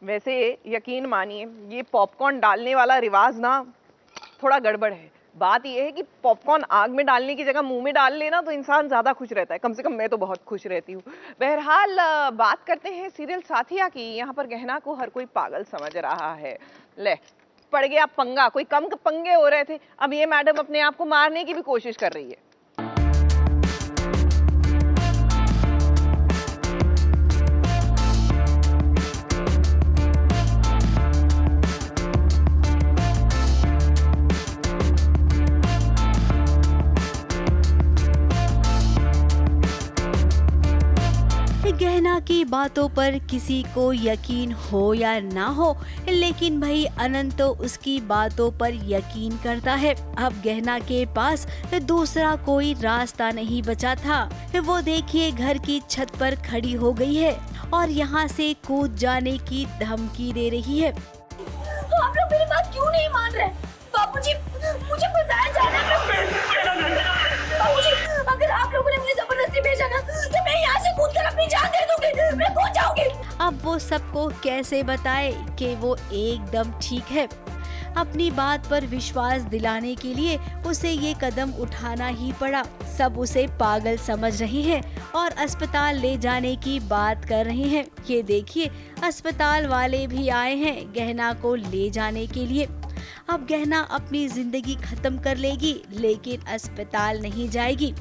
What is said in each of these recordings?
वैसे यकीन मानिए ये पॉपकॉर्न डालने वाला रिवाज ना थोड़ा गड़बड़ है। बात यह है कि पॉपकॉर्न आग में डालने की जगह मुंह में डाल लेना तो इंसान ज्यादा खुश रहता है। कम से कम मैं तो बहुत खुश रहती हूँ। बहरहाल बात करते हैं सीरियल साथिया की। यहाँ पर गहना को हर कोई पागल समझ रहा है। ले पड़ गया पंगा, कोई कम पंगे हो रहे थे, अब ये मैडम अपने आप को मारने की भी कोशिश कर रही है। गहना की बातों पर किसी को यकीन हो या ना हो, लेकिन भाई अनंत तो उसकी बातों पर यकीन करता है। अब गहना के पास दूसरा कोई रास्ता नहीं बचा था। वो देखिए घर की छत पर खड़ी हो गई है और यहाँ से कूद जाने की धमकी दे रही है। आप लोग मेरी बात क्यों नहीं मान रहे? बापूजी, मुझे फंसाया जा रहा है। बापूजी, अगर आप लोगों ने मुझे जबरदस्ती भेजा ना तो मैं यहाँ से कूद कर अपनी जान दे दूंगी। मैं कूद जाऊंगी। अब वो सबको कैसे बताए कि वो एकदम ठीक है। अपनी बात पर विश्वास दिलाने के लिए उसे ये कदम उठाना ही पड़ा। सब उसे पागल समझ रहे हैं और अस्पताल ले जाने की बात कर रहे हैं। ये देखिए अस्पताल वाले भी आए हैं गहना को ले जाने के लिए। अब गहना अपनी जिंदगी खत्म कर लेगी लेकिन अस्पताल नहीं जाएगी।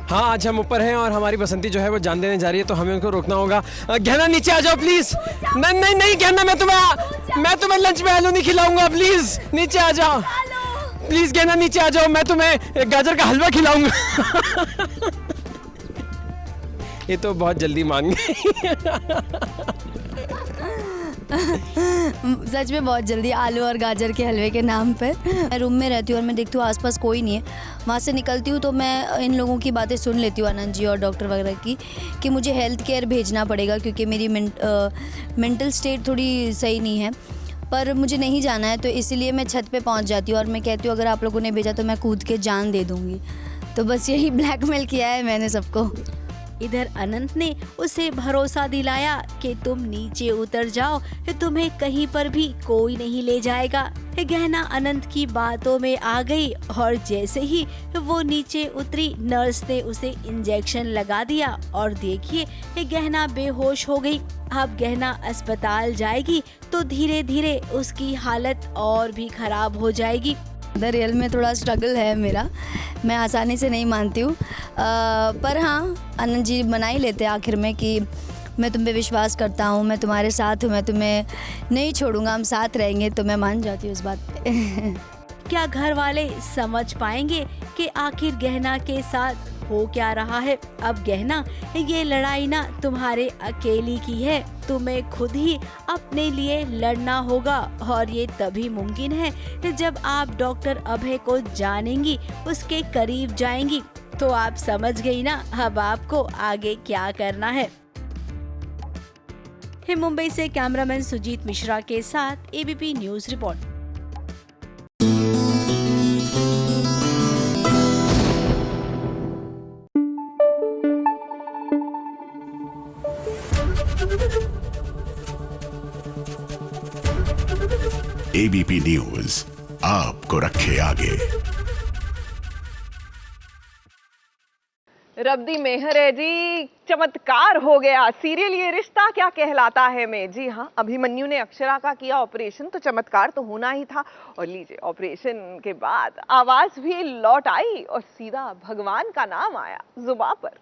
हाँ, आज हम ऊपर हैं और हमारी बसंती जो है वो जान देने जा रही है, तो हमें उनको रोकना होगा। गहना नीचे आ जाओ प्लीज। नहीं नहीं नहीं गहना, मैं तुम्हें लंच में आलू नहीं खिलाऊंगा, प्लीज नीचे आ जाओ। प्लीज गहना नीचे आ जाओ, मैं तुम्हें गाजर का हलवा खिलाऊंगा। ये तो बहुत जल्दी मान गई। सच में बहुत जल्दी, आलू और गाजर के हलवे के नाम पे। मैं रूम में रहती हूँ और मैं देखती हूँ आसपास कोई नहीं है। वहाँ से निकलती हूँ तो मैं इन लोगों की बातें सुन लेती हूँ, आनंद जी और डॉक्टर वगैरह की, कि मुझे हेल्थ केयर भेजना पड़ेगा क्योंकि मेरी मेंटल स्टेट थोड़ी सही नहीं है। पर मुझे नहीं जाना है तो इसीलिए मैं छत पे पहुँच जाती हूँ और मैं कहती हूँ अगर आप लोगों ने भेजा तो मैं कूद के जान दे दूँगी। तो बस यही ब्लैकमेल किया है मैंने सबको। इधर अनंत ने उसे भरोसा दिलाया कि तुम नीचे उतर जाओ, तुम्हें कहीं पर भी कोई नहीं ले जाएगा। गहना अनंत की बातों में आ गई और जैसे ही वो नीचे उतरी नर्स ने उसे इंजेक्शन लगा दिया और देखिए गहना बेहोश हो गई। अब गहना अस्पताल जाएगी तो धीरे धीरे उसकी हालत और भी खराब हो जाएगी। रियल में थोड़ा स्ट्रगल है मेरा, मैं आसानी से नहीं मानती हूँ। पर हाँ, आनंद जी मना ही लेते हैं आखिर में कि मैं तुम पे विश्वास करता हूँ, मैं तुम्हारे साथ हूँ, मैं तुम्हें नहीं छोड़ूंगा, हम साथ रहेंगे। तो मैं मान जाती हूँ इस बात पे। क्या घर वाले समझ पाएंगे कि आखिर गहना के साथ हो क्या रहा है? अब गहना, ये लड़ाई ना तुम्हारे अकेली की है, तुम्हें खुद ही अपने लिए लड़ना होगा और ये तभी मुमकिन है जब आप डॉक्टर अभय को जानेंगी, उसके करीब जाएंगी। तो आप समझ गई ना अब आपको आगे क्या करना है। मुंबई से कैमरामैन सुजीत मिश्रा के साथ ABP news report. ABP news आपको रखे आगे। रब्दी मेहर है जी, चमत्कार हो गया। सीरियल ये रिश्ता क्या कहलाता है में, जी हाँ, अभिमन्यु ने अक्षरा का किया ऑपरेशन तो चमत्कार तो होना ही था। और लीजिए ऑपरेशन के बाद आवाज भी लौट आई और सीधा भगवान का नाम आया जुबान पर।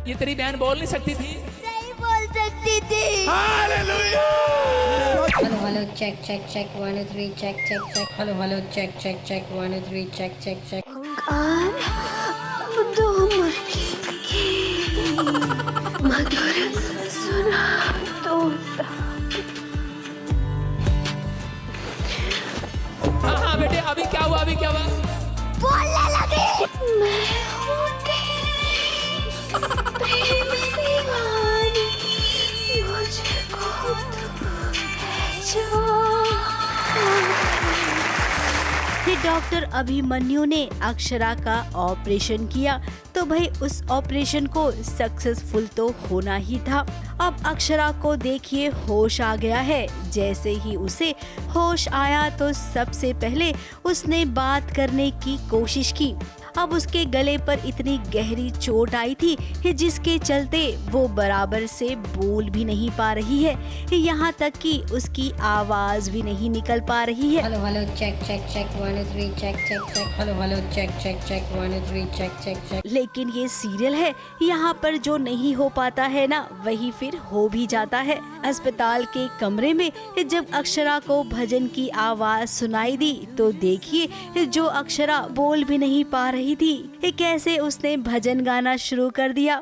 ये तेरी बहन बोल नहीं सकती थी? नहीं बोल सकती check check check 1 2 3 check check check hello check check check 1 2 3 check check check हाँ बेटे अभी क्या हुआ बोलने लगी मैं हूँ प्रेम दीवानी मुझको डॉक्टर अभिमन्यु ने अक्षरा का ऑपरेशन किया तो भाई उस ऑपरेशन को सक्सेसफुल तो होना ही था। अब अक्षरा को देखिए होश आ गया है। जैसे ही उसे होश आया तो सबसे पहले उसने बात करने की कोशिश की। अब उसके गले पर इतनी गहरी चोट आई थी कि जिसके चलते वो बराबर से बोल भी नहीं पा रही है, यहाँ तक कि उसकी आवाज भी नहीं निकल पा रही है। hello check check check 1 2 3 check check check hello check check check 1 2 3 check check check लेकिन ये सीरियल है, यहाँ पर जो नहीं हो पाता है ना वही फिर हो भी जाता है। अस्पताल के कमरे में जब अक्षरा को भजन की आवाज सुनाई दी तो देखिए जो अक्षरा बोल भी नहीं पा रही थी कैसे उसने भजन गाना शुरू कर दिया।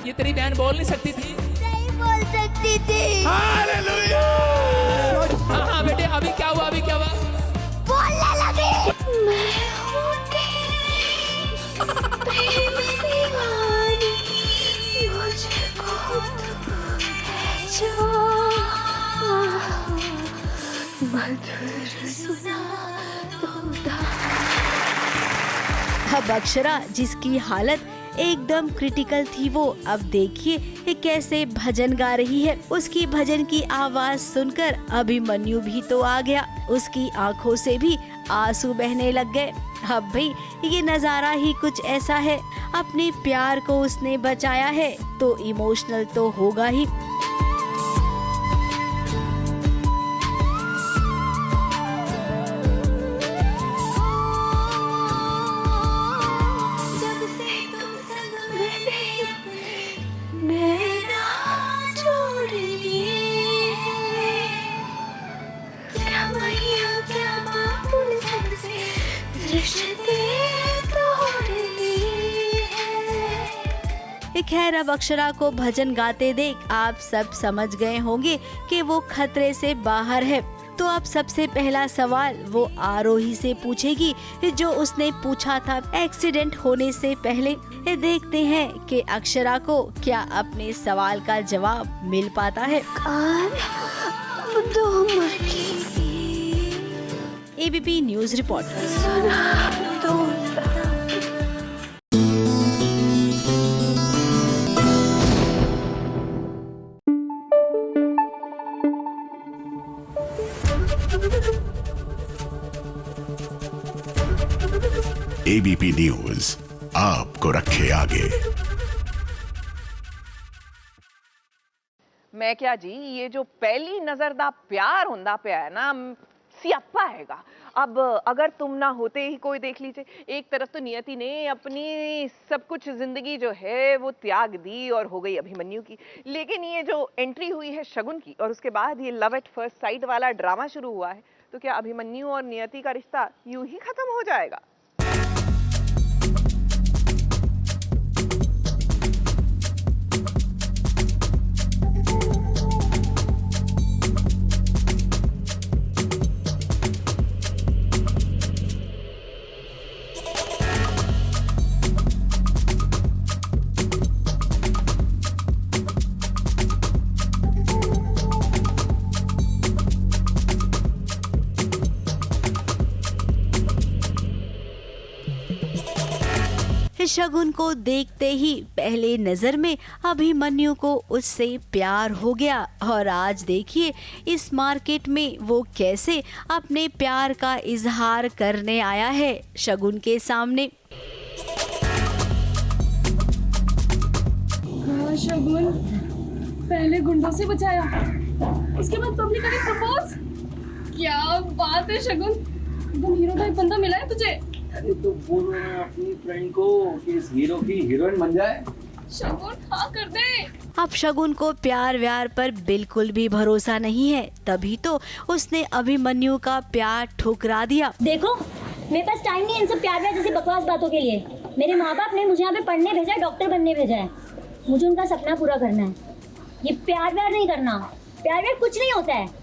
ये तेरी बहन बोल नहीं सकती थी। नहीं बोल सकती थी। हाँ बेटे अभी क्या हुआ बोलने लगी मैं हूँ प्रेम दीवानी मुझको मधुर सुना अब अक्षरा जिसकी हालत एकदम क्रिटिकल थी वो अब देखिए कैसे भजन गा रही है। उसकी भजन की आवाज सुनकर अभिमन्यु भी तो आ गया। उसकी आंखों से भी आंसू बहने लग गए। अब भाई ये नजारा ही कुछ ऐसा है। अपने प्यार को उसने बचाया है तो इमोशनल तो होगा ही। खैर अब अक्षरा को भजन गाते देख आप सब समझ गए होंगे कि वो खतरे से बाहर है। तो अब सबसे पहला सवाल वो आरोही से पूछेगी जो उसने पूछा था एक्सीडेंट होने से पहले। देखते हैं कि अक्षरा को क्या अपने सवाल का जवाब मिल पाता है। ABP news reporter. ABP news आपको रखे आगे। मैं क्या जी, ये जो पहली नजर दा प्यार हुंदा पिया है ना सियापा हैगा। अब अगर तुम ना होते ही कोई देख लीजिए। एक तरफ तो नियति ने अपनी सब कुछ जिंदगी जो है वो त्याग दी और हो गई अभिमन्यु की, लेकिन ये जो एंट्री हुई है शगुन की और उसके बाद ये लव एट फर्स्ट साइट वाला ड्रामा शुरू हुआ है, तो क्या अभिमन्यु और नियति का रिश्ता यूं ही खत्म हो जाएगा? शगुन को देखते ही पहले नजर में अभिमन्यु को उससे प्यार हो गया और आज देखिए इस मार्केट में वो कैसे अपने प्यार का इजहार करने आया है शगुन के सामने। हाँ शगुन, पहले गुंडों से बचाया, उसके बाद पब्लिकली प्रपोज। क्या बात है शगुन, एकदम हीरो टाइप बंदा मिला है तुझे। अरे तो बोलो ना अपनी फ्रेंड को कि इस हीरो की हीरोइन बन जाए। शगुन हाँ कर दे। अब शगुन को प्यार व्यार पर बिल्कुल भी भरोसा नहीं है, तभी तो उसने अभिमन्यु का प्यार ठुकरा दिया। देखो मेरे पास टाइम नहीं है इन सब प्यार व्यार जैसी बकवास बातों के लिए। मेरे माँ बाप ने मुझे यहाँ पे पढ़ने भेजा है, डॉक्टर बनने भेजा है। मुझे उनका सपना पूरा करना है। ये प्यार व्यार नहीं करना। प्यार व्यार कुछ नहीं होता है।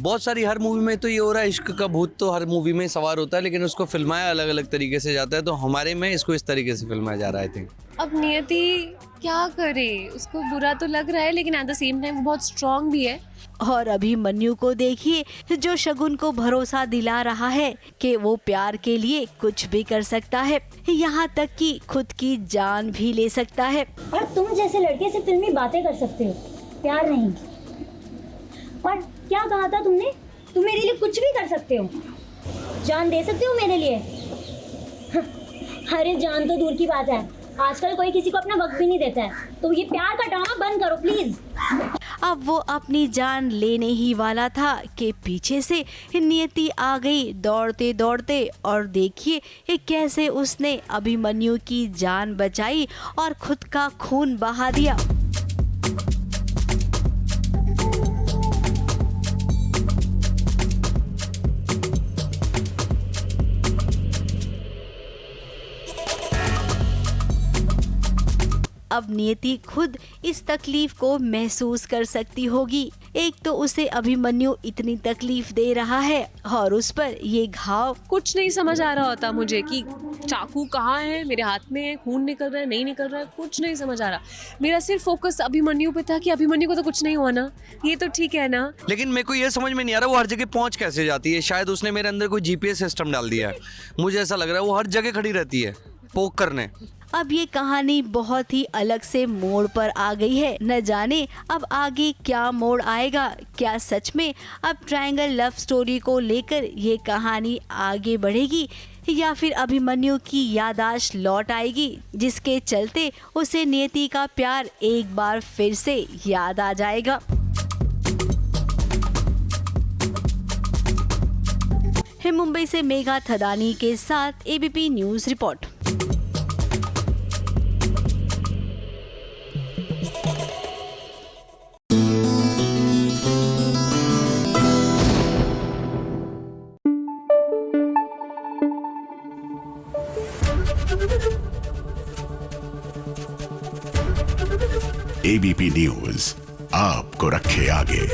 बहुत सारी हर मूवी में तो ये हो रहा है, इश्क का भूत तो हर मूवी में सवार होता है, लेकिन उसको फिल्माया अलग अलग तरीके से जाता है। तो हमारे में इसको इस तरीके से फिल्माया जा रहा है। आई थिंक अब नियति क्या करे, उसको बुरा तो लग रहा है लेकिन एट द सेम टाइम वो बहुत स्ट्रांग भी है। और अभिमन्यु को देखिए जो शगुन को भरोसा दिला रहा है कि वो प्यार के लिए कुछ भी कर सकता है, यहाँ तक कि खुद की जान भी ले सकता है। और तुम जैसे लड़के से फिल्मी बातें कर सकते हो, प्यार नहीं। और क्या कहा था तुमने? तुम मेरे लिए कुछ भी कर सकते हो, जान दे सकते हो मेरे लिए। अरे जान तो दूर की बात है, आजकल कोई किसी को अपना वक्त भी नहीं देता है। तो ये प्यार का ड्रामा बंद करो प्लीज। अब वो अपनी जान लेने ही वाला था कि पीछे से नियति आ गई दौड़ते दौड़ते, और देखिए कैसे उसने अभिमन्यु की जान बचाई और खुद का खून बहा दिया। अब नियति खुद इस तकलीफ को महसूस कर सकती होगी। एक तो उसे अभिमन्यु इतनी तकलीफ दे रहा है और उस पर ये घाव। कुछ नहीं समझ आ रहा होता मुझे कि चाकू कहाँ है, मेरे हाथ में है, खून निकल रहा है नहीं निकल रहा है, कुछ नहीं समझ आ रहा। मेरा सिर्फ फोकस अभिमन्यु पे था कि अभिमन्यु को तो कुछ नहीं हुआ ना, ये तो ठीक है ना। लेकिन मेरे को ये समझ में नहीं आ रहा वो हर जगह पहुंच कैसे जाती है। शायद उसने मेरे अंदर कोई जीपीएस सिस्टम डाल दिया है। मुझे ऐसा लग रहा है वो हर जगह खड़ी रहती है पोक करने। अब ये कहानी बहुत ही अलग से मोड़ पर आ गई है। न जाने अब आगे क्या मोड़ आएगा। क्या सच में अब ट्रायंगल लव स्टोरी को लेकर ये कहानी आगे बढ़ेगी, या फिर अभिमन्यु की याददाश्त लौट आएगी जिसके चलते उसे नियति का प्यार एक बार फिर से याद आ जाएगा। मुंबई से मेघा थदानी के साथ ABP news report. ABP news आपको रखे आगे।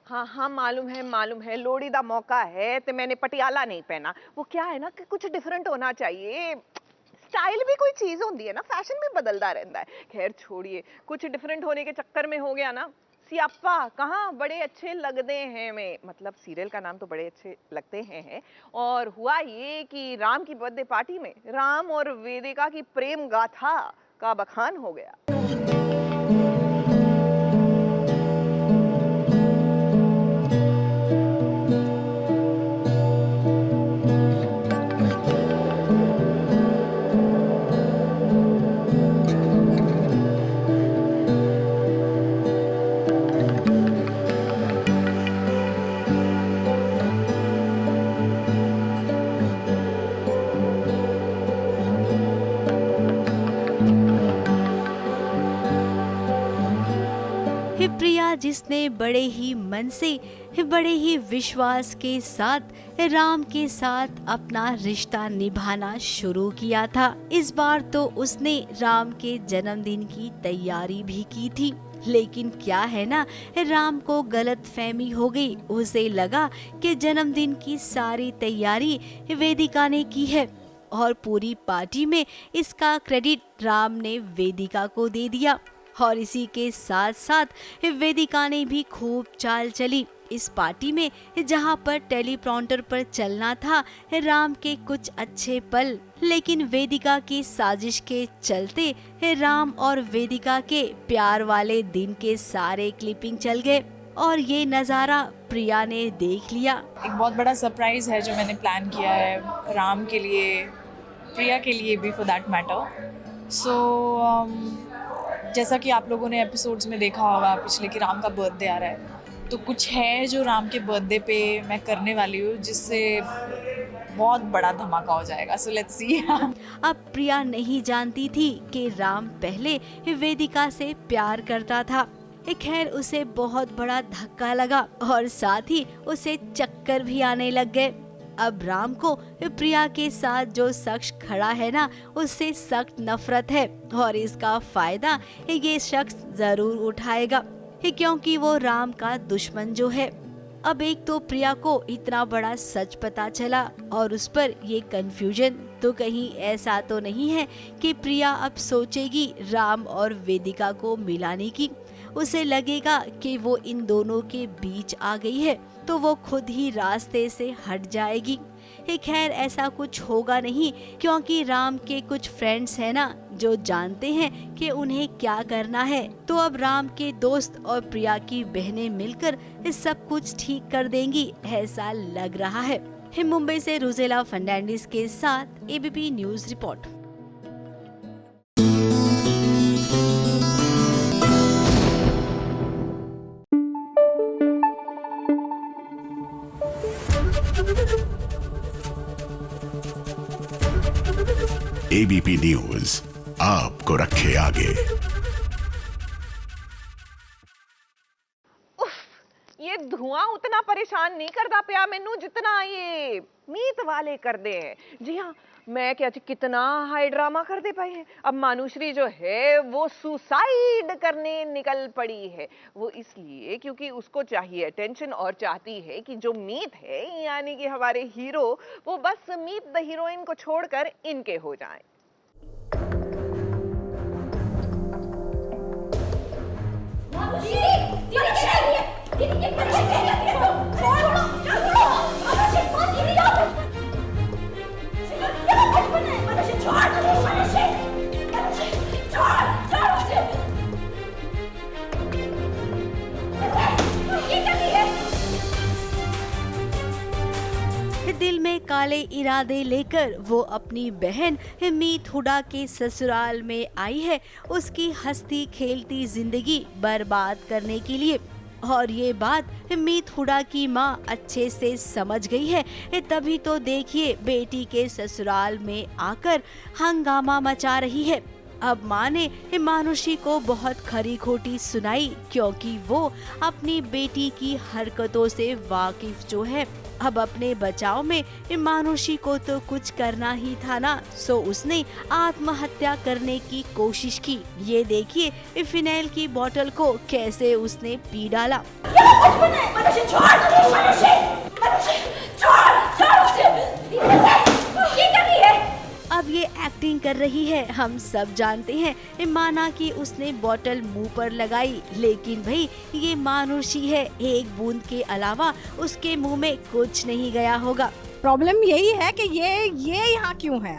हाँ मालूम है लोहड़ी दा मौका है तो मैंने पटियाला नहीं पहना। वो क्या है ना कि कुछ डिफरेंट होना चाहिए। स्टाइल भी कोई चीज होती है ना, फैशन भी बदलता रहता है। खैर छोड़िए, कुछ डिफरेंट होने के चक्कर में हो गया ना सियाप्पा। कहाँ बड़े अच्छे लगते हैं, मैं मतलब सीरियल का नाम तो बड़े अच्छे लगते हैं। और हुआ ये कि राम की बर्थडे पार्टी में राम और वेदिका की प्रेम गाथा का बखान हो गया। प्रिया जिसने बड़े ही मन से, बड़े ही विश्वास के साथ राम के साथ अपना रिश्ता निभाना शुरू किया था, इस बार तो उसने राम के जन्मदिन की तैयारी भी की थी। लेकिन क्या है ना, राम को गलतफहमी हो गई। उसे लगा कि जन्मदिन की सारी तैयारी वेदिका ने की है और पूरी पार्टी में इसका क्रेडिट राम ने वेदिका को दे दिया। और इसी के साथ साथ वेदिका ने भी खूब चाल चली इस पार्टी में, जहां पर टेलीप्रॉम्प्टर पर चलना था राम के कुछ अच्छे पल, लेकिन वेदिका की साजिश के चलते राम और वेदिका के प्यार वाले दिन के सारे क्लिपिंग चल गए और ये नज़ारा प्रिया ने देख लिया। एक बहुत बड़ा सरप्राइज है जो मैंने प्लान किया है राम के लिए, प्रिया के लिए भी फॉर दैट मैटर। सो जैसा कि आप लोगों ने एपिसोड्स में देखा होगा पिछले कि राम का बर्थडे आ रहा है, तो कुछ है जो राम के बर्थडे पे मैं करने वाली हूँ जिससे बहुत बड़ा धमाका हो जाएगा। So let's see. अब प्रिया नहीं जानती थी कि राम पहले वेदिका से प्यार करता था। खैर उसे बहुत बड़ा धक्का लगा और साथ ही उसे चक्कर भी आने लग गए। अब राम को प्रिया के साथ जो शख्स खड़ा है ना, उससे सख्त नफरत है और इसका फायदा ये शख्स जरूर उठाएगा, क्योंकि वो राम का दुश्मन जो है। अब एक तो प्रिया को इतना बड़ा सच पता चला और उस पर ये कंफ्यूजन, तो कहीं ऐसा तो नहीं है कि प्रिया अब सोचेगी राम और वेदिका को मिलाने की। उसे लगेगा कि वो इन दोनों के बीच आ गई है तो वो खुद ही रास्ते से हट जाएगी। खैर ऐसा कुछ होगा नहीं, क्योंकि राम के कुछ फ्रेंड्स हैं ना जो जानते हैं कि उन्हें क्या करना है। तो अब राम के दोस्त और प्रिया की बहनें मिलकर सब कुछ ठीक कर देंगी, ऐसा लग रहा है। मुंबई से रुजेला फर्नांडिस के साथ ABP news report. ABP news आपको रखे आगे। ये धुआं उतना परेशान नहीं करता पिया मैनू जितना ये मीत वाले कर दे हैं। जी हाँ, मैं क्या कितना हाई ड्रामा कर दे पाए हैं। अब मानुश्री जो है वो सुसाइड करने निकल पड़ी है। वो इसलिए क्योंकि उसको चाहिए अटेंशन और चाहती है कि जो मीत है यानी कि हमारे हीरो, वो बस मीत द हीरोइन को छोड़कर इनके हो जाएं। दिल में काले इरादे लेकर वो अपनी बहन मीत हुडा के ससुराल में आई है उसकी हंसती खेलती जिंदगी बर्बाद करने के लिए। और ये बात मीत हुडा की माँ अच्छे से समझ गई है, तभी तो देखिए बेटी के ससुराल में आकर हंगामा मचा रही है। अब माँ ने मानुषी को बहुत खरी खोटी सुनाई, क्योंकि वो अपनी बेटी की हरकतों से वाकिफ जो है। अब अपने बचाव में मानुषी को तो कुछ करना ही था ना, सो उसने आत्महत्या करने की कोशिश की। ये देखिए फिनाइल की बोतल को कैसे उसने पी डाला। अब ये एक्टिंग कर रही है, हम सब जानते हैं। माना कि उसने बोतल मुंह पर लगाई, लेकिन भाई ये मानुषी है, एक बूंद के अलावा उसके मुंह में कुछ नहीं गया होगा। प्रॉब्लम यही है कि ये यहाँ क्यों है।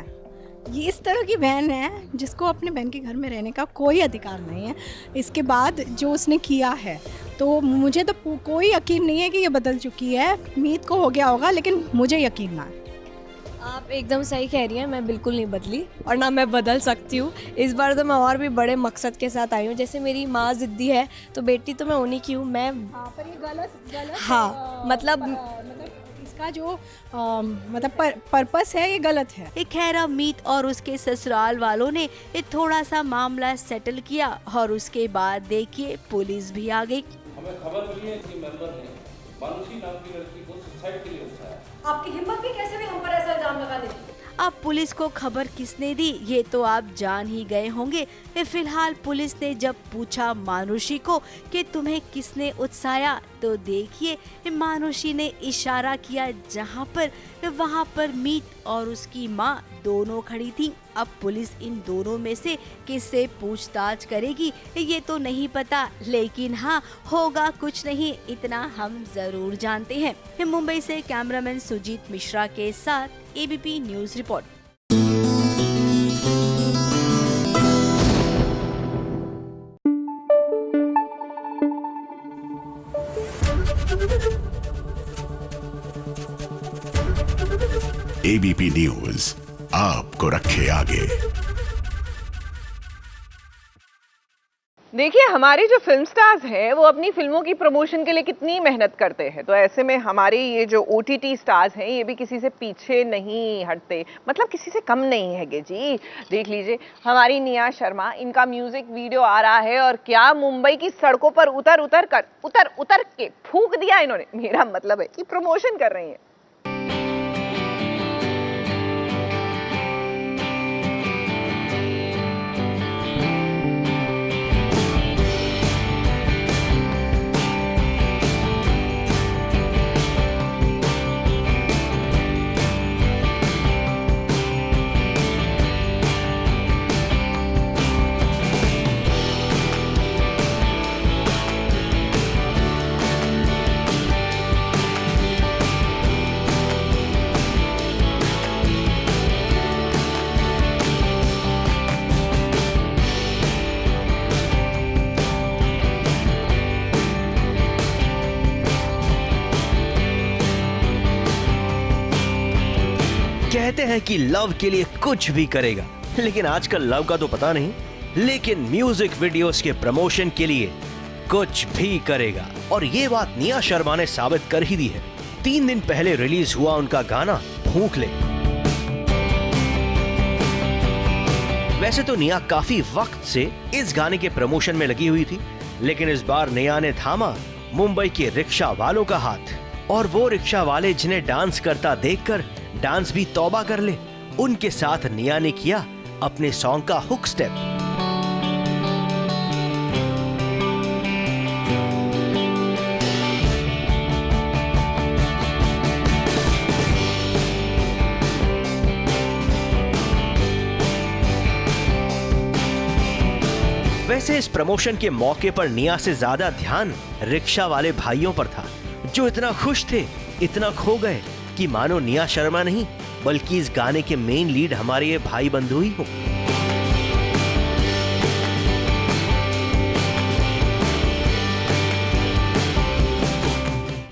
ये इस तरह की बहन है जिसको अपने बहन के घर में रहने का कोई अधिकार नहीं है। इसके बाद जो उसने किया है, तो मुझे तो कोई यकीन नहीं है कि ये बदल चुकी है। मीत को हो गया होगा, लेकिन मुझे यकीन ना है। आप एकदम सही कह रही हैं, मैं बिल्कुल नहीं बदली और ना मैं बदल सकती हूँ। इस बार तो मैं और भी बड़े मकसद के साथ आई हूँ। जैसे मेरी माँ जिद्दी है, तो बेटी तो मैं उन्हीं की हूँ। मैं पर ये गलत हाँ, मतलब इसका जो पर्पस है ये गलत है। खैर अब मीत और उसके ससुराल वालों ने थोड़ा सा मामला सेटल किया और उसके बाद देखिए पुलिस भी आ गई। हमें खबर मिली है कि मेंबर ने मानुषी नाम की लड़की को सुसाइड के लिए उकसाया। आपकी हिम्मत भी कैसे भी हम पर ऐसा इल्जाम लगा दे। अब पुलिस को खबर किसने दी ये तो आप जान ही गए होंगे। फिलहाल पुलिस ने जब पूछा मानुषी को कि तुम्हें किसने उकसाया, तो देखिए मानुषी ने इशारा किया जहाँ पर वहाँ पर मीत और उसकी माँ दोनों खड़ी थी। अब पुलिस इन दोनों में से किससे पूछताछ करेगी ये तो नहीं पता, लेकिन हाँ होगा कुछ नहीं इतना हम जरूर जानते हैं। मुंबई से कैमरामैन सुजीत मिश्रा के साथ ABP news report. ABP news आपको रखे आगे। देखिए हमारे जो फिल्म स्टार्स हैं वो अपनी फिल्मों की प्रमोशन के लिए कितनी मेहनत करते हैं, तो ऐसे में हमारे ये जो ओटीटी स्टार्स हैं ये भी किसी से पीछे नहीं हटते, मतलब किसी से कम नहीं है जी। देख लीजिए हमारी निया शर्मा, इनका म्यूजिक वीडियो आ रहा है और क्या मुंबई की सड़कों पर उतर के फूंक दिया इन्होंने। मेरा मतलब है कि प्रमोशन कर रही है। कहते हैं कि लव के लिए कुछ भी करेगा, लेकिन आजकल लव का तो पता नहीं, लेकिन म्यूजिक वीडियोस के प्रमोशन के लिए कुछ भी करेगा। और ये बात निया शर्मा ने साबित कर ही दी है। 3 दिन पहले रिलीज हुआ उनका गाना फूंक ले। वैसे तो निया काफी वक्त से इस गाने के प्रमोशन में लगी हुई थी, लेकिन इस बार निया ने थामा मुंबई के रिक्शा वालों का हाथ। और वो रिक्शा वाले जिन्हें डांस करता देखकर डांस भी तौबा कर ले, उनके साथ निया ने किया अपने सॉन्ग का हुक स्टेप। वैसे इस प्रमोशन के मौके पर निया से ज्यादा ध्यान रिक्शा वाले भाइयों पर था, जो इतना खुश थे, इतना खो गए कि मानो निया शर्मा नहीं बल्कि इस गाने के मेन लीड हमारे ये भाई बंधु ही हो।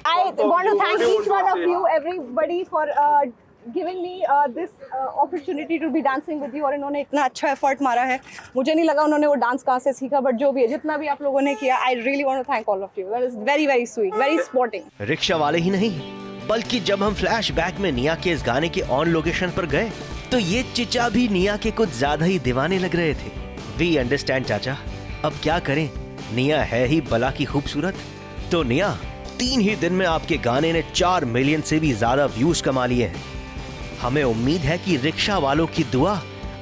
I want to thank each one of you, everybody, for giving me this opportunity to be dancing with you। और इन्होंने इतना अच्छा एफर्ट मारा है, मुझे नहीं लगा उन्होंने वो डांस कहाँ से सीखा, बट जो भी है, जितना भी आप लोगों ने किया, I really want to thank all of you। That is very very sweet, very sporting। Rickshaw वाले ही नहीं बल्कि जब हम फ्लैशबैक में निया के इस गाने के ऑन लोकेशन पर गए तो ये चिचा भी निया के कुछ ज्यादा ही दीवाने लग रहे थे। वी अंडरस्टैंड चाचा, अब क्या करें, निया है ही बला की खूबसूरत। तो निया, 3 ही दिन में आपके गाने ने 4 मिलियन से भी ज्यादा व्यूज कमा लिए हैं। हमें उम्मीद है कि रिक्शा वालों की दुआ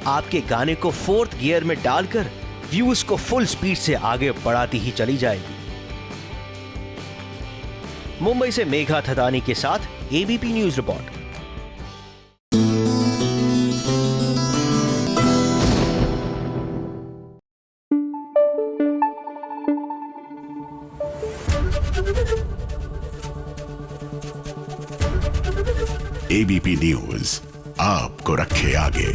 आपके गाने को 4th गियर में डालकर व्यूज को फुल स्पीड से आगे बढ़ाती ही चली जाएगी। मुंबई से मेघा थदानी के साथ ABP news report. ABP news आपको रखे आगे।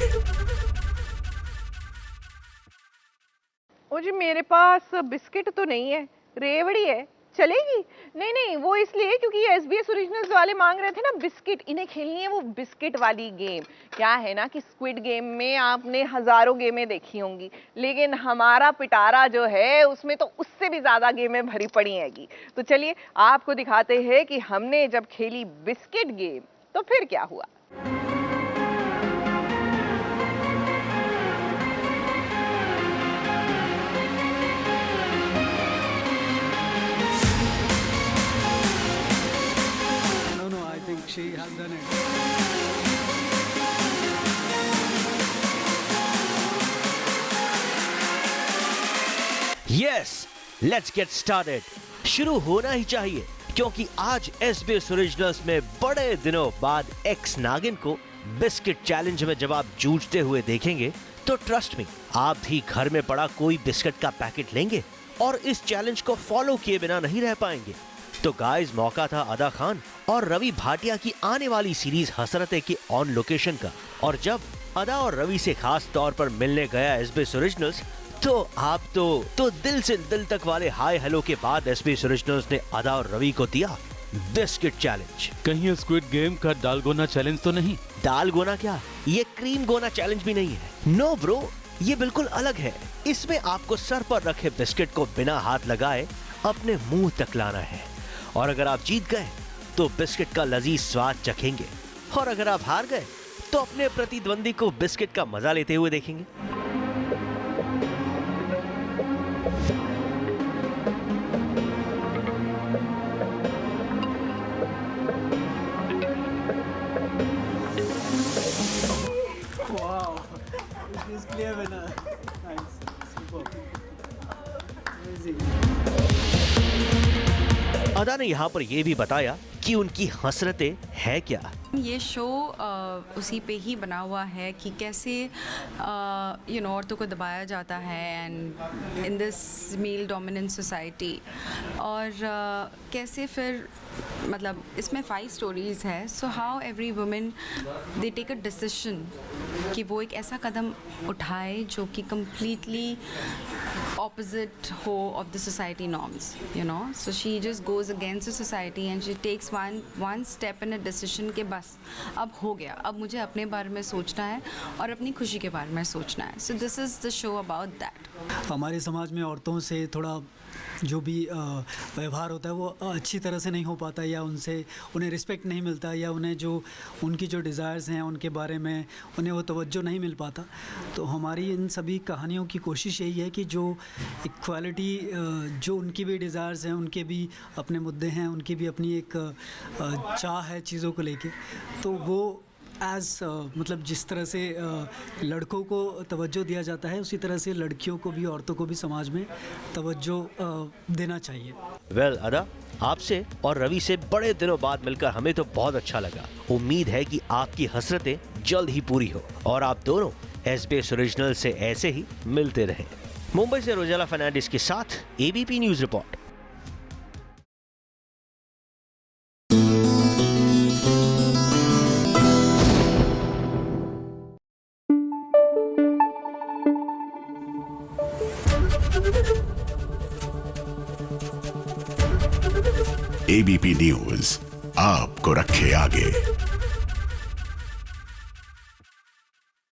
ओ जी मेरे पास बिस्किट तो नहीं है, रेवड़ी है, चलेगी? नहीं, वो इसलिए क्योंकि ये SBS ओरिजिनल्स वाले मांग रहे थे ना बिस्किट, इन्हें खेलनी है वो बिस्किट वाली गेम। क्या है ना कि स्क्विड गेम में आपने हजारों गेमें देखी होंगी, लेकिन हमारा पिटारा जो है उसमें तो उससे भी ज्यादा गेमें भरी पड़ी हैंगी। तो चलिए आपको दिखाते हैं कि हमने जब खेली बिस्किट गेम तो फिर क्या हुआ। She has done it. Yes, let's get started. शुरू होना ही चाहिए। क्योंकि आज SBS ओरिजिनल्स में बड़े दिनों बाद एक्स नागिन को बिस्किट चैलेंज में जब आप जूझते हुए देखेंगे तो ट्रस्ट मी, आप भी घर में पड़ा कोई बिस्किट का पैकेट लेंगे और इस चैलेंज को फॉलो किए बिना नहीं रह पाएंगे। तो गाइस, मौका था अदा खान और रवि भाटिया की आने वाली सीरीज हसरतें के ऑन लोकेशन का, और जब अदा और रवि से खास तौर पर मिलने गया SBS ओरिजिनल्स तो आप तो दिल से दिल तक वाले हाय हेलो के बाद SBS ओरिजिनल्स ने अदा और रवि को दिया बिस्किट चैलेंज। कहीं स्क्विड गेम का दालगोना चैलेंज तो नहीं? दालगोना क्या, ये क्रीम गोना चैलेंज भी नहीं है। नो ब्रो, ये बिल्कुल अलग है। इसमें आपको सर पर रखे बिस्किट को बिना हाथ लगाए अपने मुंह तक लाना है, और अगर आप जीत गए तो बिस्किट का लजीज स्वाद चखेंगे, और अगर आप हार गए तो अपने प्रतिद्वंदी को बिस्किट का मजा लेते हुए देखेंगे। Wow, this is clear winner. Nice, super, amazing. अदा ने यहाँ पर यह भी बताया कि उनकी हसरतें है क्या। ये शो उसी पे ही बना हुआ है कि कैसे औरतों को दबाया जाता है and in this male dominant society, और कैसे फिर मतलब इसमें 5 स्टोरीज़ है। So how every women they take a decision कि वो एक ऐसा कदम उठाए जो कि कम्प्लीटली opposite हो of the society norms, so she just goes against the society and she takes one step in a decision के बस अब हो गया, अब मुझे अपने बारे में सोचना है और अपनी खुशी के बारे में सोचना है। So this is the show about that. हमारे समाज में औरतों से थोड़ा जो भी व्यवहार होता है वो अच्छी तरह से नहीं हो पाता, या उन्हें रिस्पेक्ट नहीं मिलता, या उन्हें जो उनकी जो डिज़ायर्स हैं उनके बारे में उन्हें वो तवज्जो नहीं मिल पाता। तो हमारी इन सभी कहानियों की कोशिश यही है कि जो इक्वालिटी, जो उनकी भी डिज़ायर्स हैं, उनके भी अपने मुद्दे हैं, उनकी भी अपनी एक चाह है चीज़ों को लेके, तो वो मतलब जिस तरह से लड़कों को तवज्जो दिया जाता है उसी तरह से लड़कियों को भी, औरतों को भी समाज में तवज्जो देना चाहिए। वेल अदा, आपसे और रवि से बड़े दिनों बाद मिलकर हमें तो बहुत अच्छा लगा। उम्मीद है कि आपकी हसरतें जल्द ही पूरी हो और आप दोनों SBS ओरिजिनल से ऐसे ही मिलते रहें। मुंबई से रोजेला फर्नांडिस के साथ ABP news report. ABP news आपको रखे आगे।